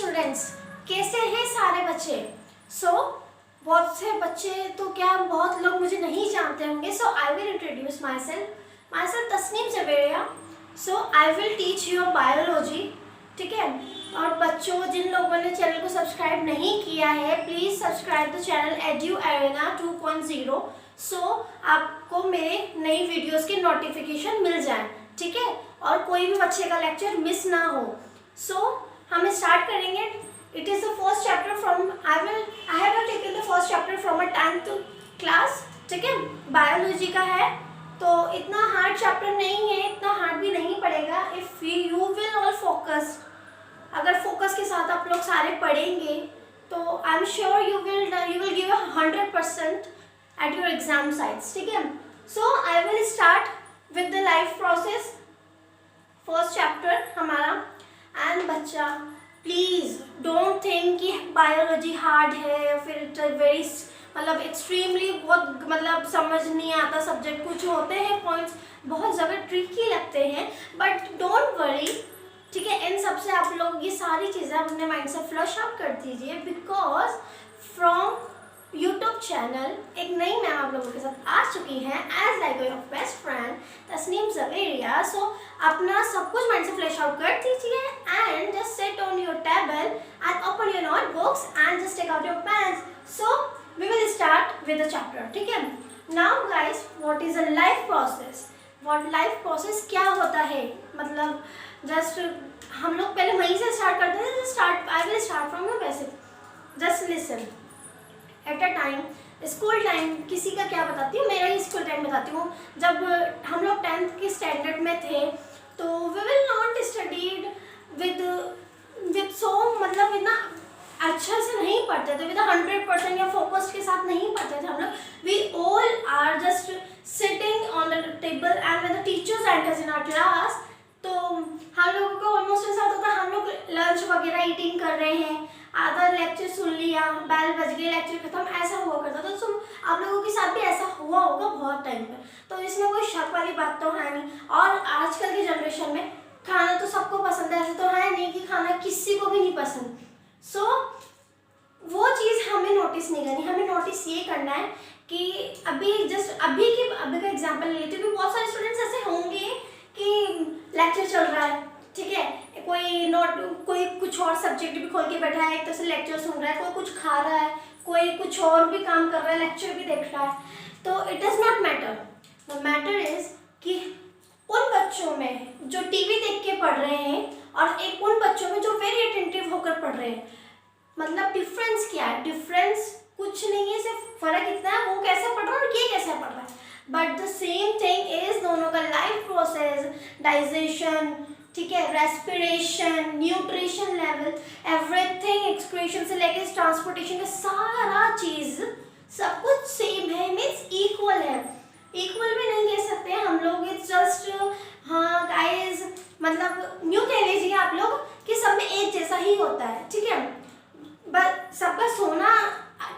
Students, कैसे हैं सारे बच्चे। बहुत से बच्चे तो क्या बहुत लोग मुझे नहीं जानते होंगे। I will introduce myself Tasneem Javeria. I will teach you biology, ठीक है। और बच्चों, जिन लोगों ने चैनल को सब्सक्राइब नहीं किया है, please subscribe the channel edu arena 2.0 आपको मेरे नई वीडियोस की नोटिफिकेशन मिल जाए, ठीक है, और कोई भी बच्चे का लेक्चर मिस ना हो। हम स्टार्ट करेंगे। It is the first chapter from I have taken the first chapter from a 10th class, ठीक है। बायोलॉजी का है तो इतना हार्ड चैप्टर नहीं है, इतना हार्ड भी नहीं पड़ेगा if you will all focus. अगर फोकस के साथ आप लोग सारे पढ़ेंगे तो I am sure you will give 100% at your exam sites, ठीक है। I will start with the life process, first chapter हमारा। एंड बच्चा, प्लीज़ डोंट थिंक कि बायोलॉजी हार्ड है, फिर वेरी एक्सट्रीमली बहुत समझ नहीं आता सब्जेक्ट। कुछ होते हैं पॉइंट्स बहुत ज़्यादा ट्रिकी लगते हैं, बट डोंट वरी, ठीक है। इन सब से आप लोग ये सारी चीज़ें अपने माइंड से फ्लश आउट कर दीजिए, बिकॉज फ्रॉम यूट्यूब चैनल एक नई मैम आप लोगों के साथ आ चुकी हैं as like your best friend Tasneem Javeria. अपना सब कुछ माइंड से फ्लैश आउट कर दीजिए and just sit on your table and open your notebooks and just take out your pens. We will start with the chapter, ठीक है। Now guys, what is a life process? Life process क्या होता है? Just हम लोग पहले वहीं से स्टार्ट करते हैं। I will start from your basic. Just listen. At a time, school time, किसी का क्या बताती हूँ, मेरा ही स्कूल टाइम बताती हूँ। जब हम लोग 10th के स्टैंडर्ड में थे तो we will not studied with so इतना अच्छा से नहीं पढ़ते थे, विद 100% या फोकस के साथ नहीं पढ़ते थे हम लोग। We all are just sitting on the table and when the teachers enters in our class, तो हम लोगों को ऑलमोस्ट ऐसा होता था हम लोग लंच वगैरह ईटिंग कर रहे हैं, आधा लेक्चर सुन लिया, बेल बज गई, लेक्चर खत्म, ऐसा हुआ करता था। तो आप लोगों के साथ भी ऐसा हुआ होगा बहुत टाइम पर, तो इसमें कोई शक वाली बात तो है नहीं। और आजकल की जनरेशन में खाना तो सबको पसंद है, ऐसा तो है नहीं कि खाना किसी को भी नहीं पसंद। वो चीज़ हमें नोटिस नहीं करनी, हमें नोटिस ये करना है कि अभी का एग्जाम्पल ले लेते हैं। बहुत सारे स्टूडेंट्स ऐसे होंगे कि लेक्चर चल रहा है, ठीक है, कोई कुछ और सब्जेक्ट भी खोल के बैठा है, एक तरह से लेक्चर सुन रहा है, कोई कुछ खा रहा है, कोई कुछ और भी काम कर रहा है, लेक्चर भी देख रहा है। तो it does not matter. The matter is कि उन बच्चों में जो टीवी देख के पढ़ रहे हैं और एक उन बच्चों में जो वेरी अटेंटिव होकर पढ़ रहे हैं, डिफरेंस क्या है? डिफरेंस कुछ नहीं है, सिर्फ फर्क इतना है वो कैसे पढ़ रहा है और ये कैसे पढ़ रहा है। But the same thing is दोनों का लाइफ प्रोसेस, डाइजेशन, ठीक है, respiration, nutrition level, everything, excretion से लेकर ट्रांसपोर्टेशन का सारा चीज सब कुछ सेम है, मीन्स इक्वल है। इक्वल भी नहीं कह सकते हम लोग, इट्स जस्ट हाँ गाइस, न्यू कह लीजिए आप लोग कि सब में एक जैसा ही होता है, ठीक है। बस सबका सोना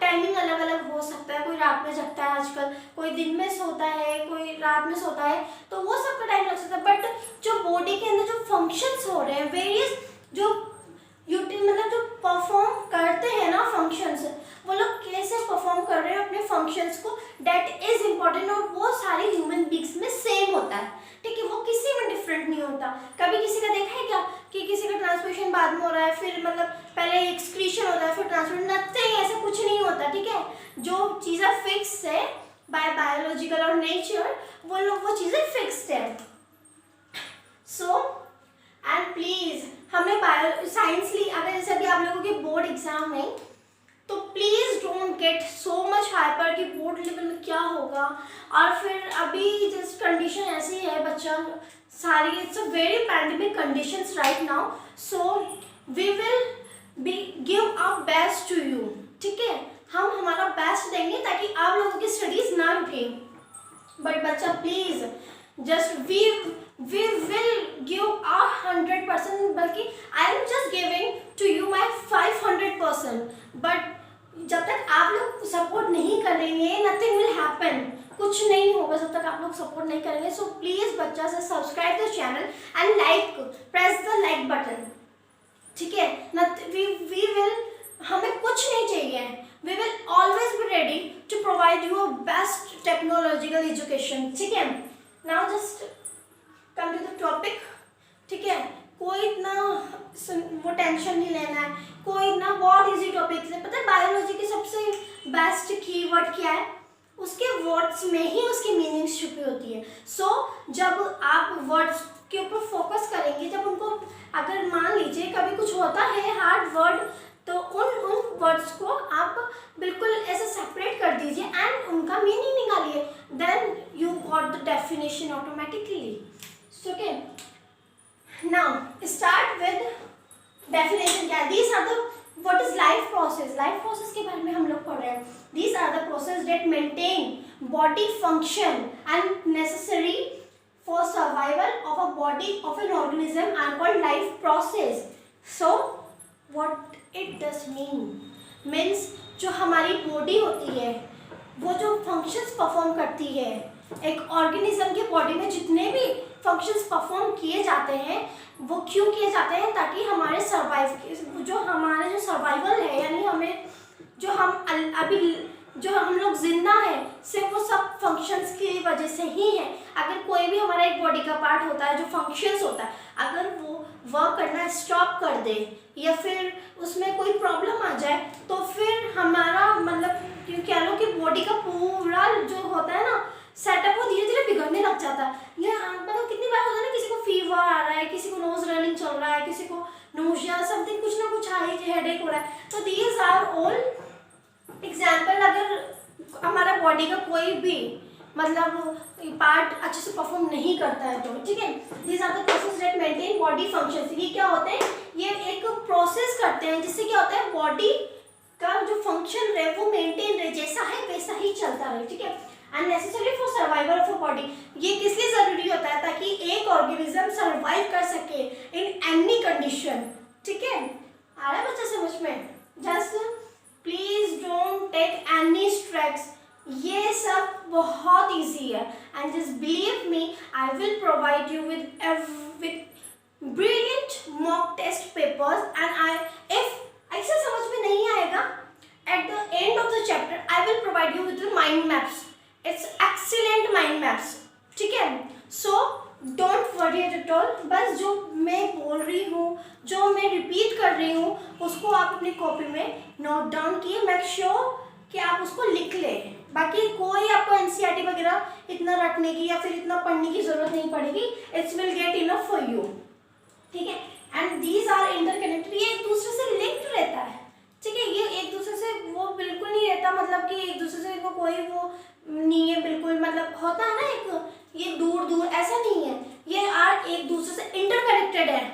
टाइमिंग अलग अलग हो सकता है, कोई रात में जगता है आजकल, कोई दिन में सोता है, कोई रात में सोता है, तो वो सबका टाइम लग सकता है। बट जो बॉडी के अंदर जो फंक्शंस हो रहे हैं, वेरियस जो जो परफॉर्म करते हैं ना फंक्शंस, वो लोग कैसे परफॉर्म कर रहे हैं अपने फंक्शंस को, डेट इज इम्पॉर्टेंट। और वो सारे ह्यूमन बींग्स में सेम होता है, ठीक है, वो किसी में डिफरेंट नहीं होता। कभी किसी का देखा है क्या कि किसी का ट्रांसपोर्टेशन बाद में हो रहा है, फिर पहले एक्सक्रीशन होता है फिर ट्रांसपोर्टेशन? नथिंग, ऐसा कुछ नहीं होता, ठीक है। जो चीज़ें फिक्स है बाय बायोलॉजिकल और नेचर, वो चीज़ें फिक्स्ड है। एंड प्लीज़, हमने साइंस ली, अगर जैसे अभी आप लोगों के बोर्ड एग्जाम है तो please don't get so much hyper कि बोर्ड लेवल में क्या होगा। और फिर अभी जस्ट कंडीशन ऐसी है बच्चा, sorry it's a very pandemic conditions right now, we will give our best to you, ठीक है। हम हमारा बेस्ट देंगे ताकि आप लोगों की स्टडीज ना रुके। बट बच्चा please just we will give our 100%, बल्कि I am just giving to you my 500%। But जब तक आप लोग सपोर्ट नहीं करेंगे, नथिंग विल हैपन, कुछ नहीं होगा जब तक आप लोग सपोर्ट नहीं करेंगे। सो प्लीज़ बच्चा से subscribe the channel and like, press the like button, ठीक है। वी विल, हमें कुछ नहीं चाहिए, we will always be ready to provide you a best technological education, ठीक है। Now just come to the topic, ठीक है। कोई इतना वो टेंशन नहीं लेना है, कोई इतना बहुत इजी टॉपिक है। पता है बायोलॉजी की सबसे बेस्ट कीवर्ड क्या है? उसके वर्ड्स में ही उसकी मीनिंग्स छुपी होती है। सो जब आप वर्ड्स के ऊपर फोकस करेंगे, जब उनको, अगर मान लीजिए कभी कुछ होता है हार्ड वर्ड, तो उन वर्ड्स को आप बिल्कुल ऐसे सेपरेट कर दीजिए एंड उनका मीनिंग निकालिए, then you got the definition automatically, okay. Now start with definition. क्या है? These are the, what is life process? Life process के बारे में हम लोग पढ़ रहे हैं। These are the process that maintain body function and necessary for survival of a body of an organism are called life process. So what it does means जो हमारी बॉडी होती है, वो जो फंक्शंस परफॉर्म करती है, एक ऑर्गेनिज्म के बॉडी में जितने भी फंक्शंस परफॉर्म किए जाते हैं, वो क्यों किए जाते हैं? ताकि हमारे जो हमारे जो सर्वाइवल है, यानी हमें जो हम अभी जो हम लोग जिंदा है, सिर्फ वो सब फंक्शंस की वजह से ही है। अगर कोई भी हमारा एक बॉडी का पार्ट होता है जो फंक्शंस होता है, अगर वो वर्क करना स्टॉप कर दे या फिर उसमें कोई प्रॉब्लम आ जाए, तो फिर हमारा मतलब कह लो कि बॉडी का पूरा जो होता है ना सेटअप, वो धीरे धीरे बिगड़ने लग जाता है। ये मतलब कितनी बार होता है ना, किसी को फीवर आ रहा है, किसी को नोज रनिंग चल रहा है, किसी को नोजिया समथिंग, कुछ ना कुछ हेडेक हो रहा है। तो दीज आर ऑल एग्जाम्पल। अगर हमारा बॉडी का कोई भी मतलब पार्ट अच्छे से परफॉर्म नहीं करता है तो, ठीक है। These are the process that maintain body functions. ये क्या होते हैं? ये एक प्रोसेस करते हैं जिससे क्या होता है, बॉडी का जो फंक्शन रहे वो मेंटेन रहे, जैसा है वैसा ही चलता रहे, ठीक है। And necessary for survival of a body. ये किस लिए जरूरी होता है? ताकि एक ऑर्गेनिज्म सर्वाइव कर सके इन एनी कंडीशन, ठीक है। आ रहा है बच्चा समझ में? Just please don't take any stress, ये सब बहुत इजी है। And just believe me, I will provide you with brilliant mock test papers and if ऐसा समझ में नहीं आएगा, at the end of the chapter I will provide you with the mind maps. It's excellent mind maps, ठीक है। So don't worry at all। बस जो मैं बोल रही हूँ, जो मैं रिपीट कर रही हूँ, उसको आप अपनी कॉपी में नोट डाउन किए। मेक श्योर कि आप उसको लिख लें। बाकी कोई आपको एनसीईआरटी वगैरह इतना रटने की या फिर इतना पढ़ने की जरूरत नहीं पड़ेगी। It's will get enough for you, ठीक है। एंड दीज आर इंटरकनेक्टेड, ये एक दूसरे से लिंक्ड रहता है, ठीक है। ये एक दूसरे से वो बिल्कुल नहीं रहता, मतलब कि एक दूसरे से इनको कोई वो नहीं है बिल्कुल, मतलब होता है ना एक ये दूर दूर, ऐसा नहीं है। ये आर एक दूसरे से इंटरकनेक्टेड है,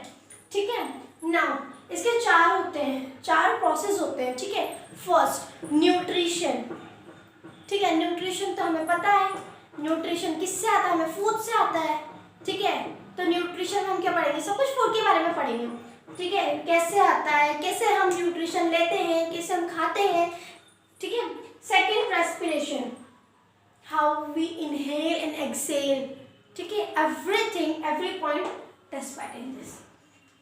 ठीक है। नाउ इसके चार होते हैं, चार प्रोसेस होते हैं, ठीक है। फर्स्ट न्यूट्रिशन, ठीक है। न्यूट्रिशन तो हमें पता है, न्यूट्रिशन किससे आता है? हमें फूड से आता है, ठीक है। तो न्यूट्रिशन हम क्या पढ़ेंगे? सब कुछ फूड के बारे में पढ़ेंगे, ठीक है। कैसे आता है, कैसे हम न्यूट्रिशन लेते हैं, कैसे हम खाते हैं, ठीक है। Second respiration, how we inhale and exhale, ठीक है। Everything, every point described in this.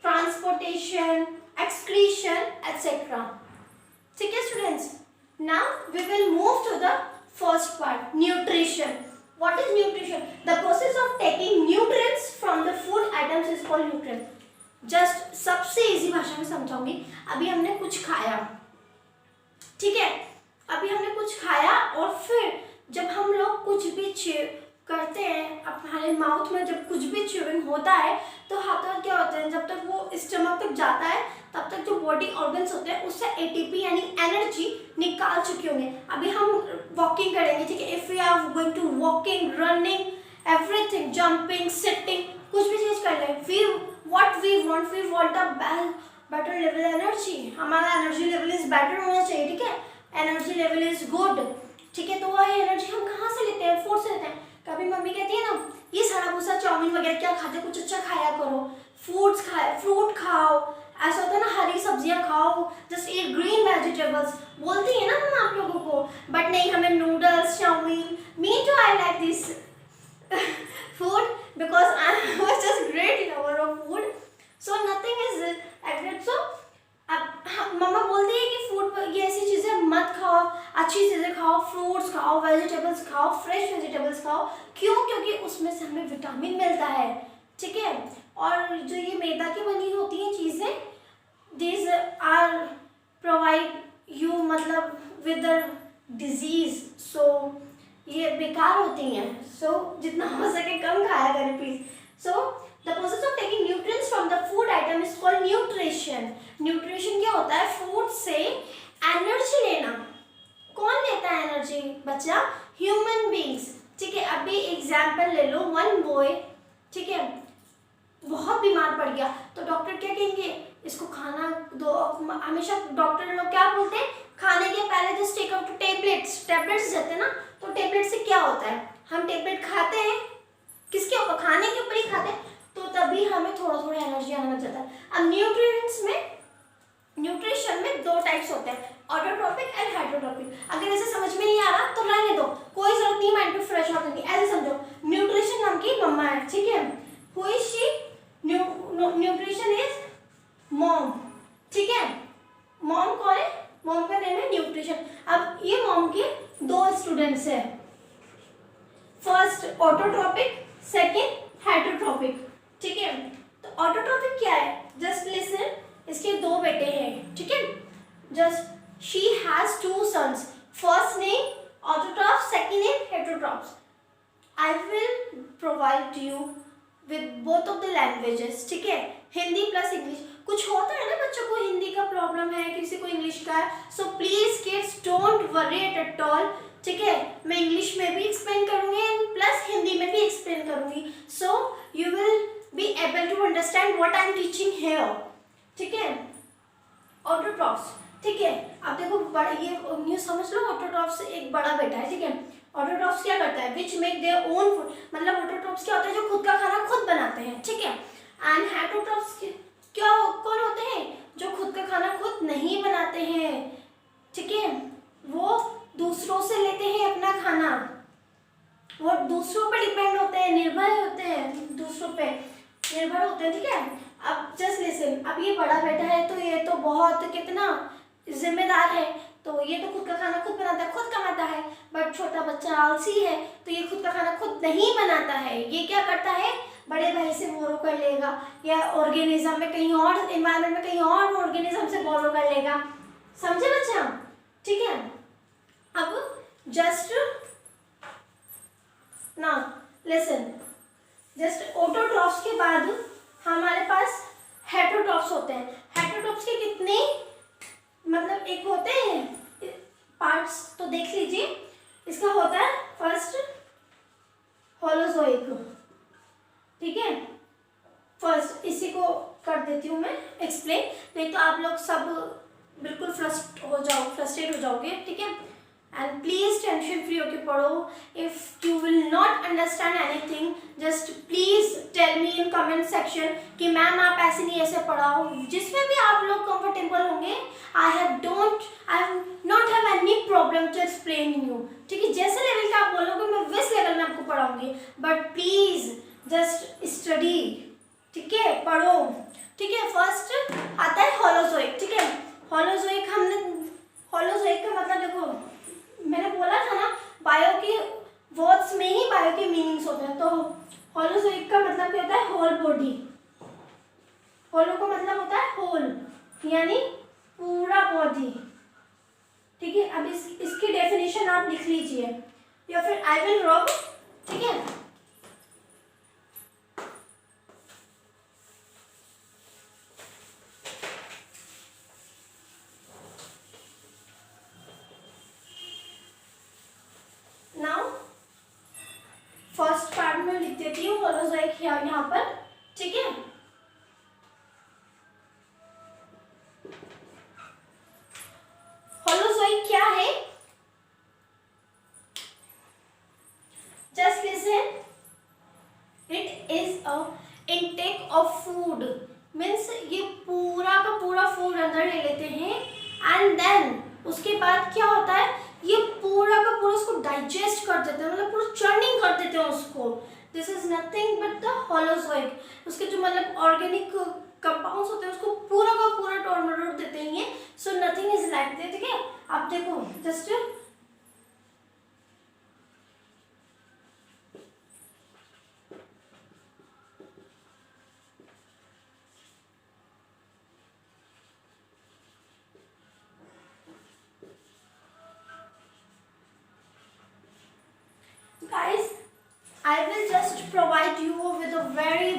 Transportation, excretion etcetera, ठीक है students. Now we will move to the first part, nutrition. What is nutrition? The process of taking nutrients from the food items is called nutrition. Just सबसे easy भाषा में समझाऊंगी। अभी हमने कुछ खाया, ठीक है। अभी हमने कुछ खाया और फिर जब हम लोग कुछ भी करते हैं, हमारे माउथ में जब कुछ भी च्यूइंग होता है, तो हाथों क्या होता है, जब तक वो स्टमक तक जाता है तब तक जो बॉडी ऑर्गन्स होते हैं उससे एटीपी यानी एनर्जी निकाल चुके होंगे। अभी हम वॉकिंग करेंगे, ठीक है। If we are going to walking, running, everything, jumping, sitting, कुछ भी चीज कर लें, फिर what we want a better level energy। हमारा एनर्जी लेवल इज बेटर होना चाहिए, ठीक है। एनर्जी लेवल इज गुड, ठीक है। तो वह एनर्जी हम कहाँ से लेते हैं? फूड से लेते हैं। कभी मम्मी कहती है ना, ये सड़ा भूसा चाउमीन वगैरह क्या खाते हो, कुछ अच्छा खाया करो, फ्रूट्स खाए, फ्रूट खाओ, ऐसा होता है ना, हरी सब्जियां खाओ, जस्ट ईट ग्रीन वेजिटेबल्स, बोलती है ना मम्मा आप लोगों को। बट नहीं, हमें noodles, chow mein, me too I like this food because I was just great lover of food, so nothing is accurate। So fruits खाओ, वेजिटेबल्स खाओ, फ्रेश वेजिटेबल्स खाओ। क्यों? क्योंकि उसमें से हमें विटामिन मिलता है, ठीक है। और जो ये मैदा की बनी होती हैं चीज़ें, these आर प्रोवाइड यू मतलब विद डिजीज, सो ये बेकार होती हैं। सो जितना हो सके कम खाया करें please. So the process of taking nutrients from the food item is called nutrition. Nutrition क्या होता है? फूड से एनर्जी लेना। कौन लेता है एनर्जी बच्चा? ह्यूमन बींग्स, ठीक है। अभी एग्जाम्पल ले लो, वन बॉय, ठीक है, बहुत बीमार पड़ गया तो डॉक्टर क्या कहेंगे? इसको खाना दो। हमेशा डॉक्टर लोग क्या बोलते हैं? खाने के पहले जस्ट टेक आउट टेबलेट्स देते हैं ना। तो टेबलेट से क्या होता है? हम टेबलेट खाते हैं किसके ऊपर? खाने के ऊपर ही खाते हैं, तो तभी हमें थोड़ा थोड़ा एनर्जी आने लग जाता है। अब न्यूट्रिशन में दो टाइप्स होते हैं, ऑटोट्रॉपिक एंड हाइड्रोट्रॉपिक। अगर ऐसे समझ में नहीं आ रहा तो रहने दो, कोई जरूरत नहीं माइंड पे फ्रेश होने की। ऐसे समझो, न्यूट्रिशन नाम की मम्मा है, ठीक है। Who is she? Nutrition is mom, ठीक है। मॉम कौन है? मॉम का नेम है न्यूट्रिशन। अब ये मॉम के दो स्टूडेंट्स है, फर्स्ट ऑटोट्रॉपिक, सेकंड हाइड्रोट्रॉपिक, ठीक है। तो ऑटोट्रॉपिक क्या है? जस्ट लिसन, इसके दो बेटे हैं, ठीक है। Just she has two sons, first name autotroph, second name heterotrophs. I will provide you with both of the languages, ठीक है, हिंदी प्लस इंग्लिश। कुछ होता है ना बच्चों को हिंदी का प्रॉब्लम है, किसी को इंग्लिश का है, so please kids don't worry at all, ठीक है। मैं इंग्लिश में भी एक्सप्लेन करूंगी प्लस हिंदी में भी एक्सप्लेन करूंगी, so you will be able to understand what I am teaching here, ठीक है। ऑटोट्रॉप्स, ठीक है। अब देखो बड़ा ये न्यूज समझ लो, ऑटोट्रॉप्स एक बड़ा बेटा है, ठीक है। ऑटोट्रॉप्स क्या करता है? Which make their own food, मतलब ऑटोट्रॉप्स क्या होता है? जो खुद का खाना खुद बनाते हैं, ठीक है। एंड हेटेरोट्रॉप्स क्या कौन होते हैं? जो खुद का खाना खुद नहीं बनाते हैं, ठीक है। वो दूसरों से लेते हैं अपना खाना, वो दूसरों पर डिपेंड होते हैं, निर्भर होते हैं, दूसरों पे निर्भर होते हैं, ठीक है। अब जस्ट लिसन, अब ये बड़ा बेटा है तो ये तो बहुत कितना जिम्मेदार है, तो ये तो खुद का खाना खुद बनाता है, खुद कमाता है। बट छोटा बच्चा आलसी है तो ये खुद का खाना खुद नहीं बनाता है, ये क्या करता है? बड़े भाई से बोरो कर लेगा, या ऑर्गेनिज्म में कहीं और एनवायरनमेंट में कहीं और ऑर्गेनिज्म से बोरो कर लेगा, समझे बच्चा, ठीक है। अब जस्ट ना लिसन, जस्ट ऑटोट्रॉप्स के बाद हमारे पास हेटेरोट्रॉप्स होते हैं। हेटेरोट्रॉप्स के कितने मतलब एक होते हैं पार्ट्स, तो देख लीजिए। इसका होता है फर्स्ट होलोजोइक, ठीक है। फर्स्ट इसी को कर देती हूँ मैं एक्सप्लेन, नहीं तो आप लोग सब बिल्कुल फ्रस्ट्रेट हो जाओगे, ठीक है। एंड प्लीज टेंशन फ्री होके पढ़ो। If you will not understand anything just please tell me in comment section कि मैम आप ऐसे नहीं ऐसे पढ़ाओ, जिसमें भी आप लोग कंफर्टेबल होंगे। I not have any problem to explain you, ठीक है। जैसे लेवल का आप बोलोगे मैं वैसे लेवल में आपको पढ़ाऊंगी, बट प्लीज जस्ट स्टडी, ठीक है, पढ़ो, ठीक है। फर्स्ट आता है होलोजोइक, ठीक है। होलोजोइक का मतलब देखो मैंने बोला था ना, बायो के वर्ड्स में ही बायो के मीनिंग्स होते हैं। तो होलोजोइक का मतलब क्या होता है? Whole body. होलो का मतलब होता है होल, यानी पूरा बॉडी, ठीक है। अब इसकी डेफिनेशन आप लिख लीजिए या फिर आई विल रॉब, ठीक है। फर्स्ट पार्ट में लिख देती हूँ होलोजोइक यहाँ पर, ठीक है। होलोजोइक क्या है? Just listen, it is a intake of food, means ये पूरा का पूरा फूड अंदर ले लेते हैं एंड देन उसके बाद क्या होता है? ये पूरा का पूरा उसको डाइजेस्ट कर देते हैं, मतलब पूरा चर्निंग कर देते हैं उसको। This is nothing but the holozoic. उसके जो मतलब ऑर्गेनिक कंपाउंड्स होते हैं उसको पूरा का पूरा टर्मिनेट देते हैं ये। So nothing is like that, ठीक है। आप देखो just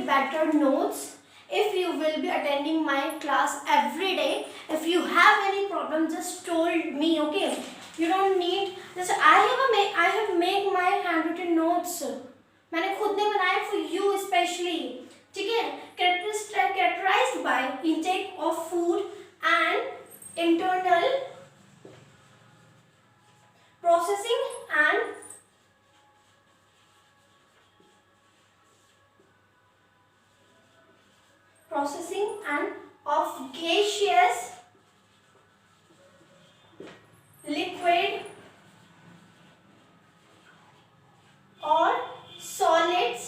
get better notes if you will be attending my class every day. If you have any problem, just told me, okay? You don't need just I have made my handwritten notes. मैंने खुद ने बनाए for you especially. ठीक है? Characterized by intake of food and internal processing and of gaseous, liquid और solids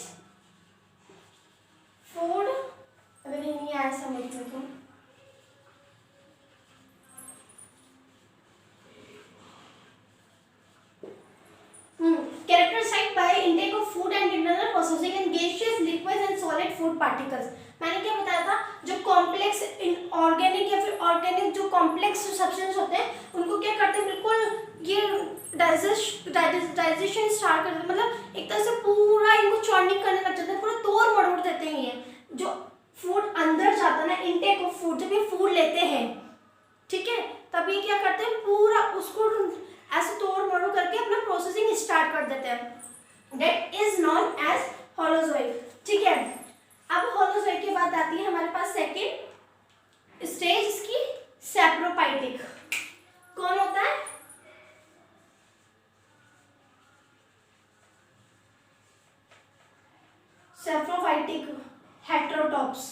food. अगर ये नहीं आया समझ में तो characterized by intake of food and internal processing and gaseous, liquids and solid food particles. मैंने क्या बताया था, जो कॉम्प्लेक्स इनऑर्गेनिक या फिर ऑर्गेनिक जो कॉम्प्लेक्स सब्सटेंस होते हैं उनको क्या करते हैं, बिल्कुल ये डाइजेशन स्टार्ट कर देते हैं, मतलब एक तरह से पूरा इनको चॉर्निंग करने लग जाते हैं, पूरा तोड़ मरोड़ देते हैं। ये जो फूड अंदर जाता है ना, इनटेक ऑफ फूड, जब ये फूड लेते हैं, ठीक है, तब ये क्या करते हैं, पूरा उसको ऐसे तोड़ मरोड़ करके अपना प्रोसेसिंग स्टार्ट कर देते हैं। That is known as holozoic. ठीक है, अब होलोजोइक के बाद आती है हमारे पास सेकेंड स्टेज इसकी, सैप्रोफाइटिक। कौन होता है? Saprophytic heterotrophs.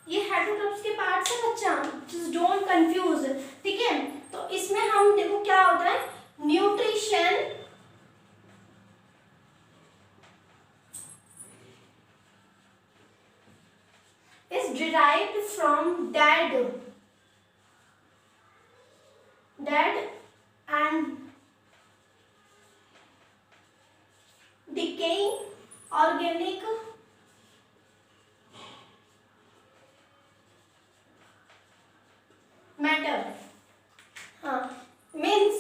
ये हेटेरोटॉप्स के पार्ट्स है बच्चा, जस्ट डोंट कंफ्यूज। ठीक है, तो इसमें हम देखो क्या होता है, nutrition is derived from dead and decaying organic matter. हाँ, means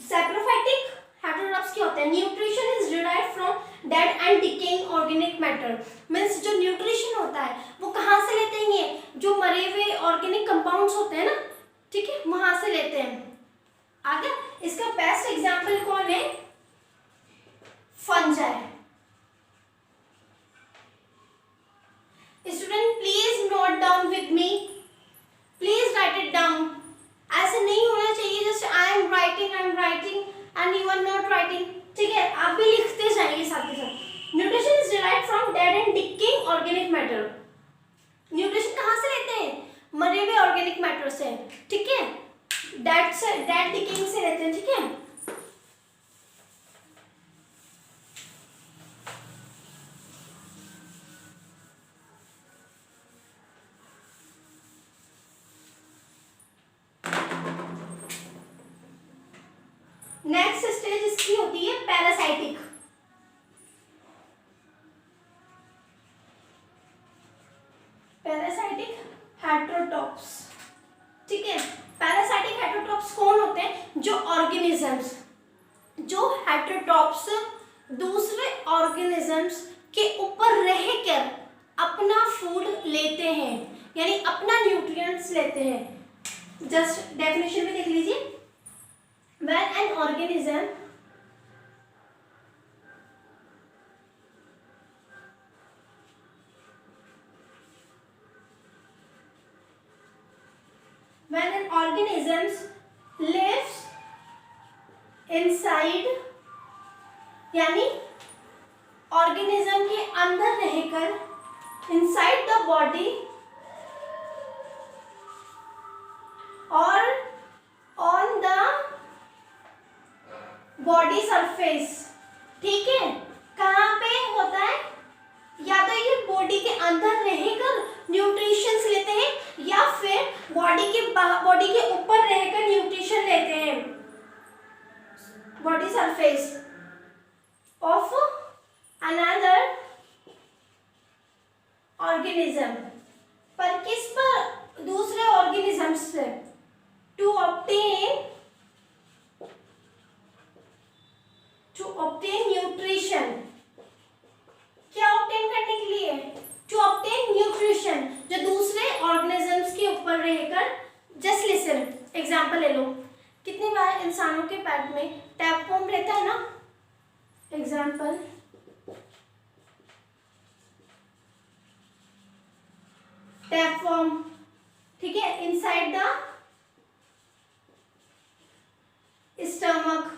saprophytic heterotrophs क्या होते हैं? Nutrition is derived from dead and decaying organic matter. Means जो न्यूट्रिशन होता है वो कहाँ से लेते हैं? ये जो मरे हुए ऑर्गेनिक कंपाउंड्स होते हैं ना, ठीक है, वहां से लेते हैं। आगे इसका बेस्ट एग्जांपल कौन है? Fungi. Student please note down with me, please write it down. ऐसे नहीं होना चाहिए just I am writing and you are not writing. ठीक है, आप भी लिखते जाइए साथ ही साथ। Nutrition is derived from dead and decaying organic matter. Nutrition कहाँ से लेते हैं? मरे हुए ऑर्गेनिक मैटर से। ठीक है, डेड डिकेइंग से लेते हैं। ठीक है, नेक्स्ट स्टेज इसकी होती है पैरासाइटिक। पैरासाइटिक हेटेरोटॉप्स। ठीक है, पैरासाइटिक हेटेरोटॉप्स कौन होते हैं? जो ऑर्गेनिजम्स, जो हेटेरोटॉप्स दूसरे ऑर्गेनिजम्स के ऊपर रहकर अपना फूड लेते हैं, यानी अपना न्यूट्रिएंट्स लेते हैं। जस्ट डेफिनेशन में देख लीजिए, when an organism lives inside, यानी ऑर्गेनिज्म के अंदर रहकर inside the body और on the बॉडी सरफेस। ठीक है, कहाँ पे होता है? या तो ये बॉडी के अंदर रहकर न्यूट्रिशंस लेते हैं या फिर बॉडी के ऊपर रहकर न्यूट्रिशन लेते हैं। Body surface of another organism, पर किस पर? दूसरे ऑर्गेनिज्म से। टू ऑब्टेन न्यूट्रिशन, क्या ऑब्टेन करने के लिए? टू जस्ट लिसन, एग्जाम्पल ले लो, कितनी बार इंसानों के पेट में टैपवर्म रहता है ना, एग्जाम्पल टैपवर्म, ठीक है, इनसाइड द स्टमक,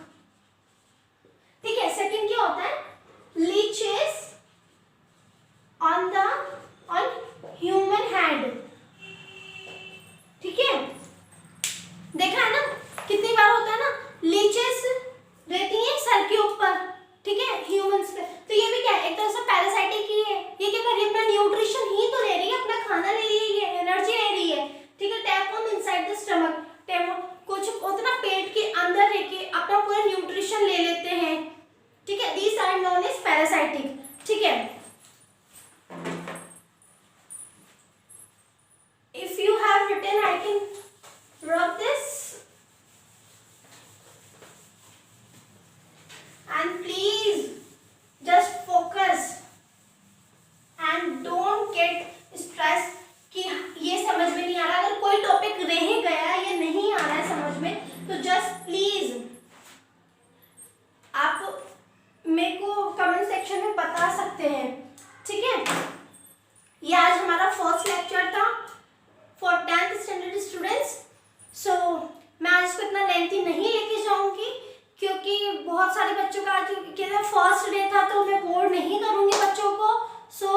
ठीक है। सेकंड क्या होता है, लीचेस ऑन ह्यूमन हेड, ठीक है, देखा है ना कितनी बार होता है ना, लीचेस रहती हैं सर के ऊपर, ठीक है, ह्यूमंस पे। तो ये भी क्या है, एक तरह से पैरासाइटिक ही है, ये क्या कर रही है, अपना न्यूट्रिशन ही तो ले रही है, अपना खाना ले रही है, एनर्जी ले रही है, ठीक है। टैपवर्म इनसाइड द स्टमक, कुछ उतना पेट के अंदर रह के अपना पूरा न्यूट्रिशन ले लेते हैं, ठीक है। These are known as parasitic, ठीक है। If you have written I can rub this and please just focus and don't get stressed कि ये समझ में नहीं आ रहा। अगर कोई टॉपिक रह गया या नहीं आ रहा है समझ में तो जस्ट प्लीज आप मेरे को कमेंट सेक्शन में बता सकते हैं, ठीक है। ये आज हमारा फर्स्ट लेक्चर था फॉर 10th स्टैंडर्ड स्टूडेंट्स। सो मैं आज इसको इतना लेंथी नहीं लेके जाऊंगी क्योंकि बहुत सारे बच्चों का आज फर्स्ट डे था तो मैं बोर नहीं करूंगी बच्चों को। सो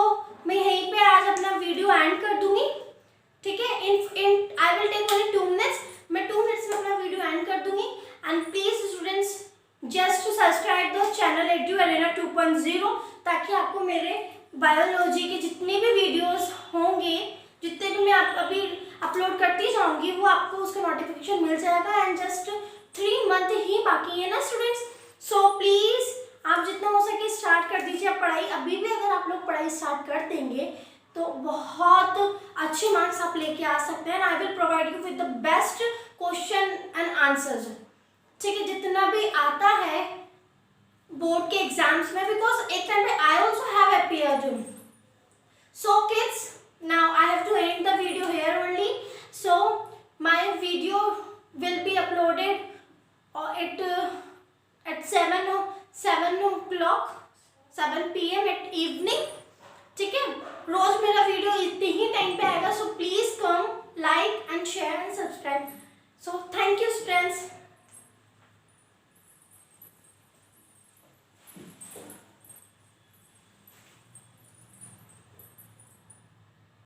मैं यहीं पे आज अपना वीडियो एंड कर दूंगी, ठीक है। In I will take only 2 minutes, मैं 2 मिनट्स में अपना वीडियो एंड कर दूंगी। And please students just to subscribe the channel Edu Arena 2.0 ताकि आपको मेरे बायोलॉजी के जितने भी वीडियोस होंगे, जितने भी मैं अभी अपलोड करती जाऊंगी, वो आपको उसका नोटिफिकेशन मिल जाएगा। एंड जस्ट 3 मंथ ही बाकी है ना स्टूडेंट्स। सो प्लीज आप जितना हो सके स्टार्ट कर दीजिए आप पढ़ाई। अभी भी अगर आप लोग पढ़ाई स्टार्ट कर देंगे तो बहुत अच्छे मार्क्स आप लेके आ सकते हैं। आई will provide you with the best question and answers, ठीक है, जितना भी आता है बोर्ड के एग्जाम्स में, बिकॉज एक टाइम पे I also have appeared. So kids, now I have to end the video here only. So my video will be uploaded at 7 o'clock 7 PM at evening, ठीक है। रोज मेरा वीडियो इतने ही time पे आएगा। So please come, like and share and subscribe. So thank you students.